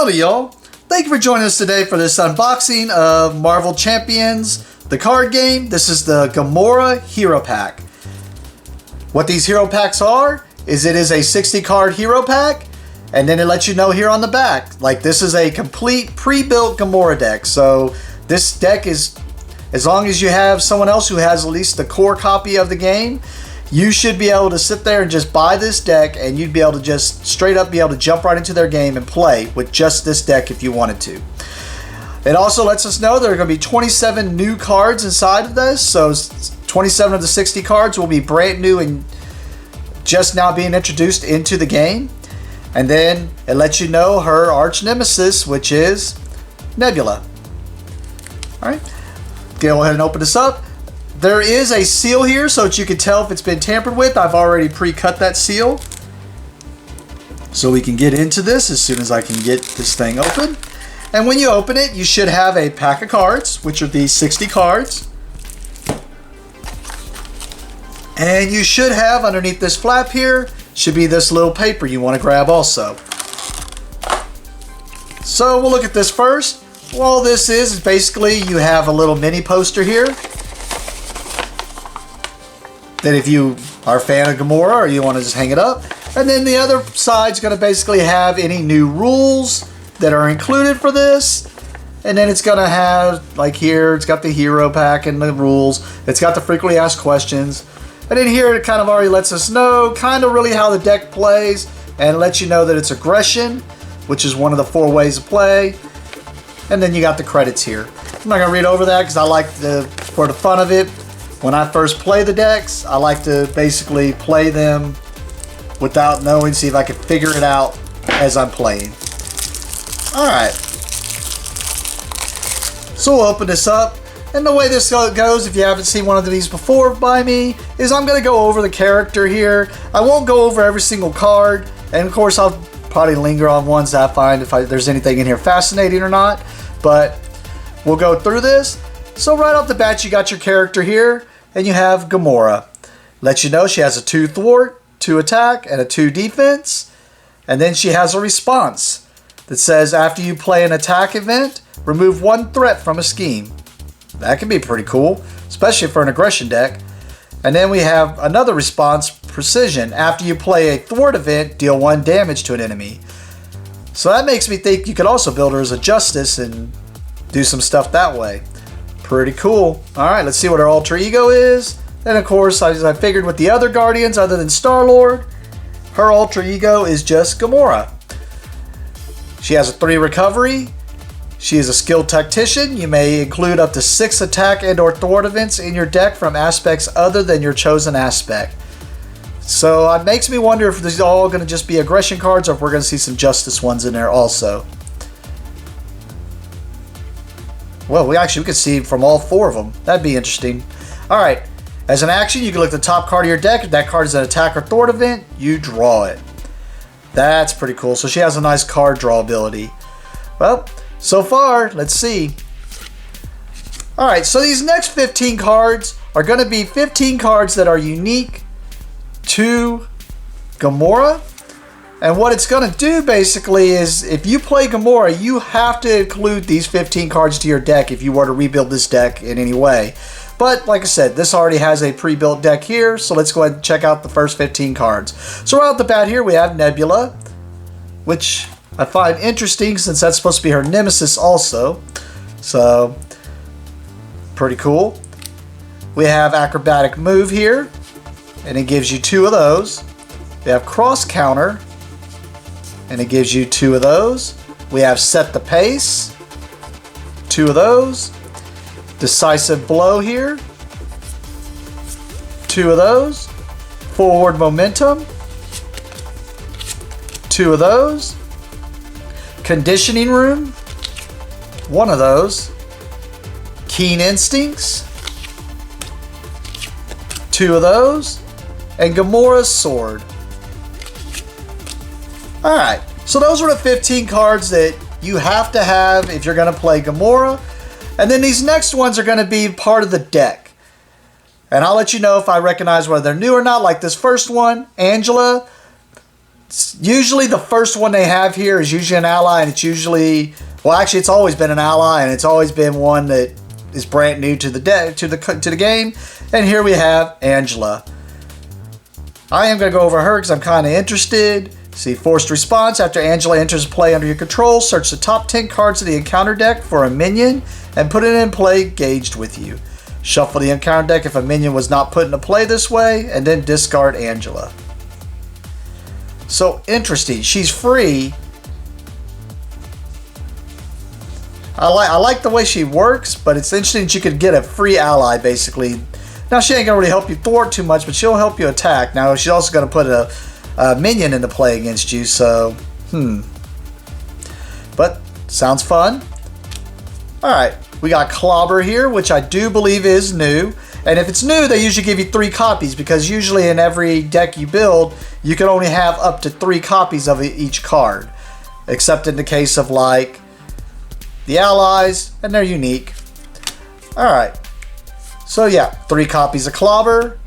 Howdy y'all! Thank you for joining us today for this unboxing of Marvel Champions, the card game. This is the Gamora Hero Pack. What these hero packs are, is it is a 60 card hero pack, and then it lets you know here on the back, like this is a complete pre-built Gamora deck. So this deck is, as long as you have someone else who has at least the core copy of the game, you should be able to sit there and just buy this deck, and you'd be able to just straight up be able to jump right into their game and play with just this deck if you wanted to. It also lets us know there are going to be 27 new cards inside of this, so 27 of the 60 cards will be brand new and just now being introduced into the game. And then it lets you know her arch nemesis, which is Nebula. Alright, go ahead and open this up. There is a seal here so that you can tell if it's been tampered with. I've already pre-cut that seal, so we can get into this as soon as I can get this thing open. And when you open it, you should have a pack of cards, which are these 60 cards. And you should have underneath this flap here, should be this little paper you want to grab also. So we'll look at this first. Well, all this is basically you have a little mini poster here. That if you are a fan of Gamora or you want to just hang it up. And then the other side's going to basically have any new rules that are included for this. And then it's going to have, like here, it's got the hero pack and the rules. It's got the frequently asked questions. And in here it kind of already lets us know kind of really how the deck plays, and lets you know that it's aggression, which is one of the 4 ways to play. And then you got the credits here. I'm not going to read over that because I like for the fun of it. When I first play the decks, I like to basically play them without knowing, see if I can figure it out as I'm playing. Alright. So we'll open this up. And the way this goes, if you haven't seen one of these before by me, is I'm going to go over the character here. I won't go over every single card. And of course, I'll probably linger on ones that I find if there's anything in here fascinating or not. But we'll go through this. So right off the bat, you got your character here. And you have Gamora. Lets you know she has a 2 thwart, 2 attack, and a 2 defense. And then she has a response that says after you play an attack event, remove 1 threat from a scheme. That can be pretty cool, especially for an aggression deck. And then we have another response, precision. After you play a thwart event, deal 1 damage to an enemy. So that makes me think you could also build her as a justice and do some stuff that way. Pretty cool. Alright, let's see what her alter ego is. And of course, as I figured with the other Guardians other than Star-Lord, her alter ego is just Gamora. She has a 3 recovery. She is a skilled tactician. You may include up to 6 attack and or thwart events in your deck from aspects other than your chosen aspect. So it makes me wonder if these are all going to just be aggression cards or if we're going to see some justice ones in there also. Well, we could see from all 4 of them. That'd be interesting. Alright, as an action, you can look at the top card of your deck. If that card is an attack or thwart event, you draw it. That's pretty cool. So she has a nice card draw ability. Well, so far, let's see. Alright, so these next 15 cards are going to be 15 cards that are unique to Gamora. And what it's going to do basically is if you play Gamora, you have to include these 15 cards to your deck if you were to rebuild this deck in any way. But like I said, this already has a pre-built deck here, so let's go ahead and check out the first 15 cards. So right off the bat here we have Nebula, which I find interesting since that's supposed to be her nemesis also. So, pretty cool. We have Acrobatic Move here, and it gives you 2 of those. We have Cross Counter, and it gives you 2 of those. We have Set the Pace, 2 of those. Decisive Blow here, 2 of those. Forward Momentum, 2 of those. Conditioning Room, 1 of those. Keen Instincts, 2 of those. And Gamora's Sword. Alright, so those are the 15 cards that you have to have if you're going to play Gamora. And then these next ones are going to be part of the deck. And I'll let you know if I recognize whether they're new or not. Like this first one, Angela. Usually the first one they have here is usually an ally, and it's usually, well, actually it's always been an ally, and it's always been one that is brand new to the game. And here we have Angela. I am going to go over her because I'm kind of interested. See, forced response. After Angela enters play under your control, search the top 10 cards of the encounter deck for a minion and put it in play gauged with you. Shuffle the encounter deck if a minion was not put into play this way, and then discard Angela. So interesting. She's free. I like the way she works, but it's interesting that you could get a free ally basically. Now she ain't gonna really help you thwart too much, but she'll help you attack. Now she's also gonna put a minion into play against you, so But sounds fun. Alright, we got Clobber here, which I do believe is new. And if it's new, they usually give you 3 copies, because usually in every deck you build, you can only have up to 3 copies of each card. Except in the case of like the allies, and they're unique. Alright, so yeah, 3 copies of Clobber.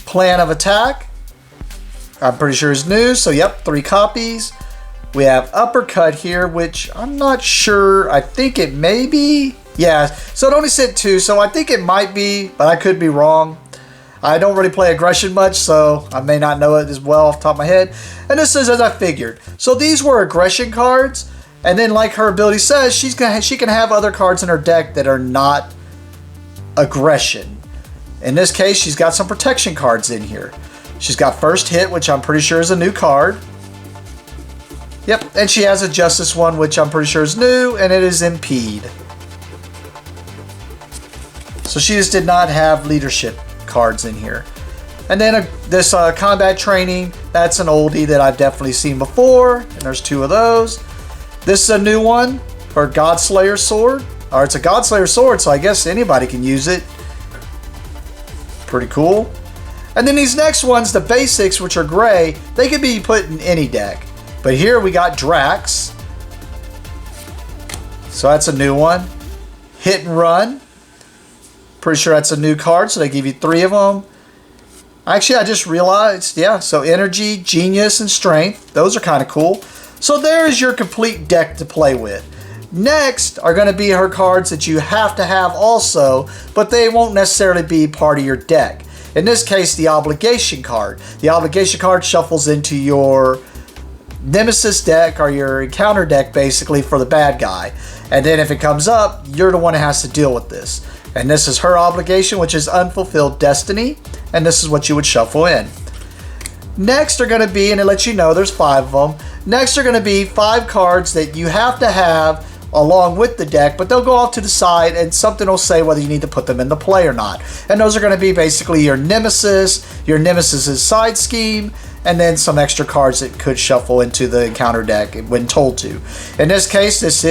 Plan of Attack, I'm pretty sure is new, so yep, 3 copies. We have Uppercut here, which I'm not sure, I think it may be. Yeah, so it only said 2, so I think it might be, but I could be wrong. I don't really play aggression much, so I may not know it as well off the top of my head. And this is as I figured. So these were aggression cards, and then like her ability says, she can have other cards in her deck that are not aggression. In this case, she's got some protection cards in here. She's got First Hit, which I'm pretty sure is a new card. Yep, and she has a Justice one, which I'm pretty sure is new, and it is Impede. So she just did not have leadership cards in here. And then this combat training, that's an oldie that I've definitely seen before. And there's 2 of those. This is a new one, her Godslayer sword. Or it's a Godslayer sword, so I guess anybody can use it. Pretty cool. And then these next ones, the basics, which are gray, they can be put in any deck. But here we got Drax. So that's a new one. Hit and Run. Pretty sure that's a new card, so they give you 3 of them. Actually, I just realized, yeah, so Energy, Genius, and Strength. Those are kind of cool. So there's your complete deck to play with. Next are going to be her cards that you have to have also, but they won't necessarily be part of your deck. In this case, the Obligation card. The Obligation card shuffles into your Nemesis deck, or your encounter deck basically, for the bad guy. And then if it comes up, you're the one that has to deal with this. And this is her obligation, which is Unfulfilled Destiny. And this is what you would shuffle in. Next are going to be, and it lets you know there's 5 of them. Next are going to be 5 cards that you have to have along with the deck, but they'll go off to the side and something will say whether you need to put them into play or not. And those are going to be basically your Nemesis's side scheme, and then some extra cards that could shuffle into the encounter deck when told to. In this case, it's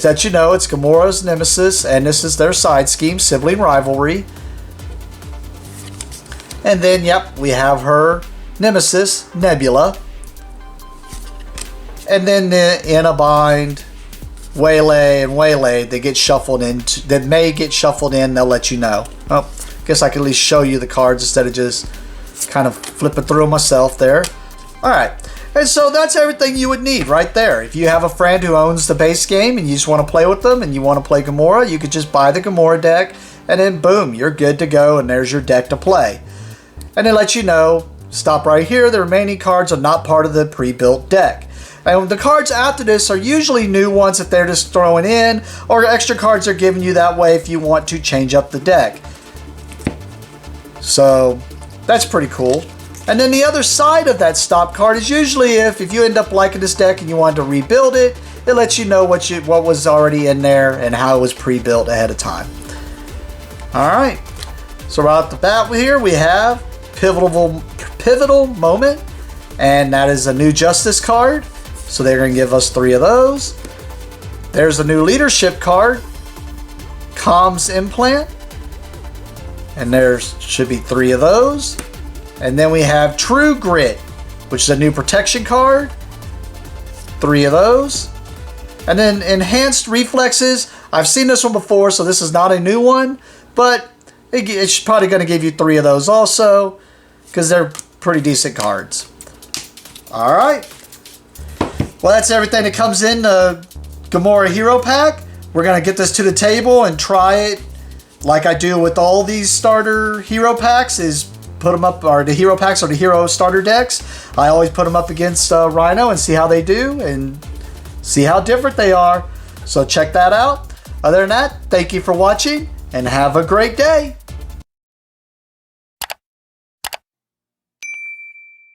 that you know it's Gamora's Nemesis, and this is their side scheme, Sibling Rivalry. And then, yep, we have her Nemesis, Nebula. And then in a bind, Waylay and Waylay, they get shuffled in. That may get shuffled in. They'll let you know. Oh, guess I can at least show you the cards instead of just kind of flipping through myself there. All right, and so that's everything you would need right there. If you have a friend who owns the base game and you just want to play with them and you want to play Gamora, you could just buy the Gamora deck, and then boom, you're good to go, and there's your deck to play. And it lets you know, stop right here, the remaining cards are not part of the pre-built deck. And the cards after this are usually new ones that they're just throwing in, or extra cards are giving you that way if you want to change up the deck. So that's pretty cool. And then the other side of that stop card is usually if you end up liking this deck and you want to rebuild it, it lets you know what was already in there and how it was pre-built ahead of time. Alright, so right off the bat here we have Pivotal Moment, and that is a new Justice card. So they're going to give us 3 of those. There's a new Leadership card, Comms Implant, and there should be 3 of those. And then we have True Grit, which is a new protection card, 3 of those. And then Enhanced Reflexes, I've seen this one before, so this is not a new one, but it's probably going to give you 3 of those also, because they're pretty decent cards. All right. Well, that's everything that comes in the Gamora Hero Pack. We're going to get this to the table and try it like I do with all these starter hero packs, is put them up, or the hero packs or the hero starter decks. I always put them up against Rhino and see how they do and see how different they are. So check that out. Other than that, thank you for watching and have a great day.